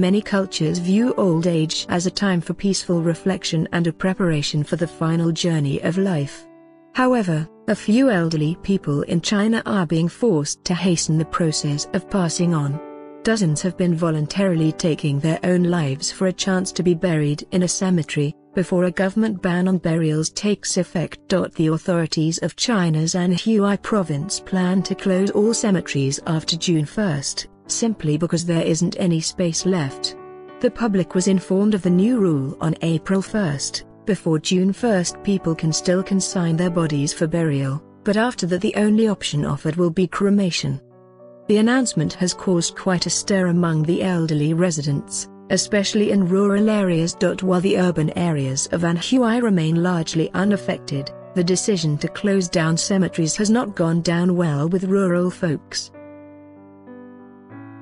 Many cultures view old age as a time for peaceful reflection and a preparation for the final journey of life. However, a few elderly people in China are being forced to hasten the process of passing on. Dozens have been voluntarily taking their own lives for a chance to be buried in a cemetery, before a government ban on burials takes effect. The authorities of China's Anhui province plan to close all cemeteries after June 1, simply because there isn't any space left. The public was informed of the new rule on April 1. Before June 1, people can still consign their bodies for burial, but after that the only option offered will be cremation. The announcement has caused quite a stir among the elderly residents, especially in rural areas. While the urban areas of Anhui remain largely unaffected, the decision to close down cemeteries has not gone down well with rural folks.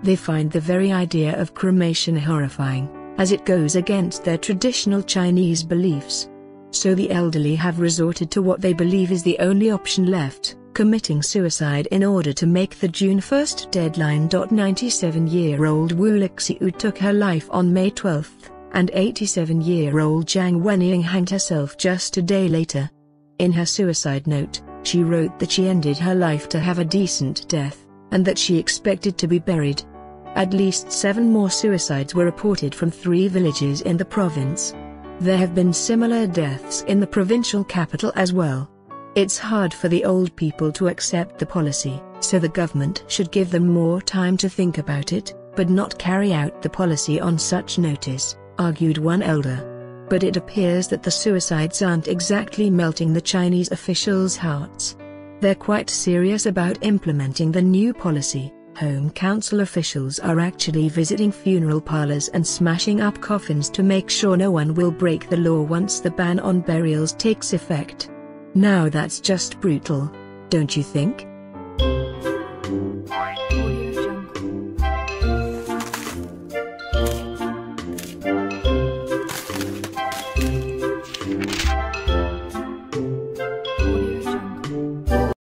They find the very idea of cremation horrifying, as it goes against their traditional Chinese beliefs. So the elderly have resorted to what they believe is the only option left: committing suicide in order to make the June 1 deadline. 97-year-old Wu Lixiu took her life on May 12, and 87-year-old Zhang Wenying hanged herself just a day later. In her suicide note, she wrote that she ended her life to have a decent death, and that she expected to be buried. At least 7 more suicides were reported from 3 villages in the province. There have been similar deaths in the provincial capital as well. It's hard for the old people to accept the policy, so the government should give them more time to think about it, but not carry out the policy on such notice, argued one elder. But it appears that the suicides aren't exactly melting the Chinese officials' hearts. They're quite serious about implementing the new policy. Home council officials are actually visiting funeral parlors and smashing up coffins to make sure no one will break the law once the ban on burials takes effect. Now that's just brutal, don't you think?